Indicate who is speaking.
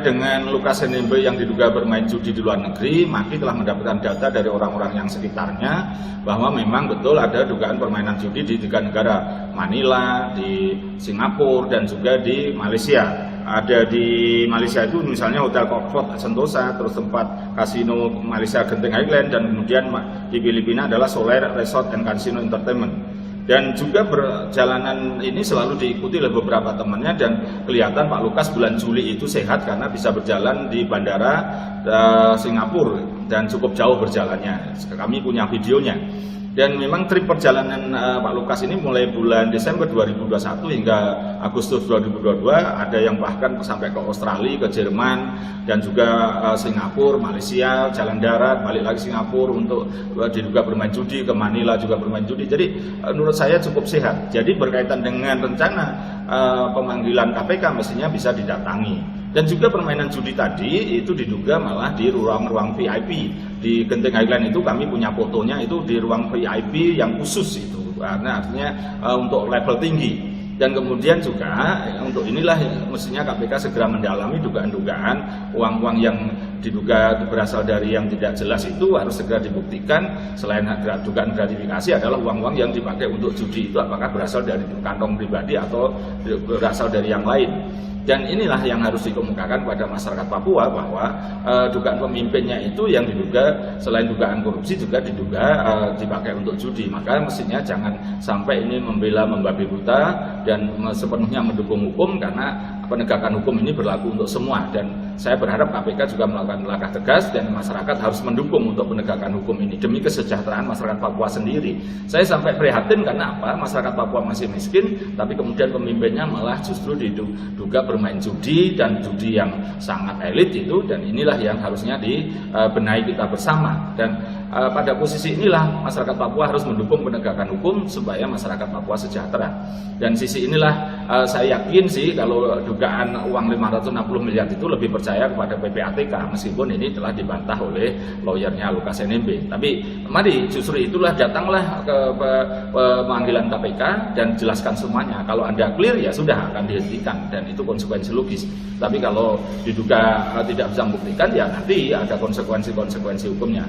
Speaker 1: terkait dengan Lukas NMB yang diduga bermain judi di luar negeri, Maki telah mendapatkan data dari orang-orang yang sekitarnya bahwa memang betul ada dugaan permainan judi di 3 negara, Manila, di Singapura, dan juga di Malaysia. Ada di Malaysia itu misalnya Hotel Crockford Sentosa, terus tempat kasino Malaysia Genting Highland, dan kemudian di Filipina adalah Soler Resort and Casino Entertainment. Dan juga perjalanan ini selalu diikuti oleh beberapa temannya, dan kelihatan Pak Lukas bulan Juli itu sehat karena bisa berjalan di bandara Singapura dan cukup jauh berjalannya. Kami punya videonya. Dan memang trip perjalanan Pak Lukas ini mulai bulan Desember 2021 hingga Agustus 2022, ada yang bahkan sampai ke Australia, ke Jerman, dan juga Singapura, Malaysia, jalan darat, balik lagi Singapura untuk diduga bermain judi, ke Manila juga bermain judi. Jadi menurut saya cukup sehat. Jadi berkaitan dengan rencana pemanggilan KPK mestinya bisa didatangi. Dan juga permainan judi tadi itu diduga malah di ruang-ruang VIP di Genting Highland. Itu kami punya fotonya, itu di ruang VIP yang khusus itu, karena artinya untuk level tinggi. Dan kemudian juga untuk inilah mestinya KPK segera mendalami dugaan-dugaan uang-uang yang diduga berasal dari yang tidak jelas itu harus segera dibuktikan. Selain dugaan gratifikasi adalah uang-uang yang dipakai untuk judi itu apakah berasal dari kantong pribadi atau berasal dari yang lain. Dan inilah yang harus dikemukakan pada masyarakat Papua bahwa dugaan pemimpinnya itu yang diduga selain dugaan korupsi juga diduga dipakai untuk judi. Maka mestinya jangan sampai ini membela membabi buta dan sepenuhnya mendukung hukum, karena penegakan hukum ini berlaku untuk semua. Dan saya berharap KPK juga melakukan langkah tegas dan masyarakat harus mendukung untuk penegakan hukum ini demi kesejahteraan masyarakat Papua sendiri. Saya sampai prihatin karena apa? Masyarakat Papua masih miskin, tapi kemudian pemimpinnya malah justru diduga bermain judi, dan judi yang sangat elit itu. Dan inilah yang harusnya dibenahi kita bersama. Dan pada posisi inilah masyarakat Papua harus mendukung penegakan hukum supaya masyarakat Papua sejahtera. Dan sisi inilah saya yakin sih kalau dugaan uang 560 miliar itu lebih percaya kepada PPATK, meskipun ini telah dibantah oleh lawyernya Lukas NMB. Tapi mari justru itulah datanglah ke pemanggilan KPK dan jelaskan semuanya. Kalau Anda clear ya sudah akan dihentikan, dan itu konsekuensi logis. Tapi kalau diduga tidak bisa membuktikan ya nanti ada konsekuensi-konsekuensi hukumnya.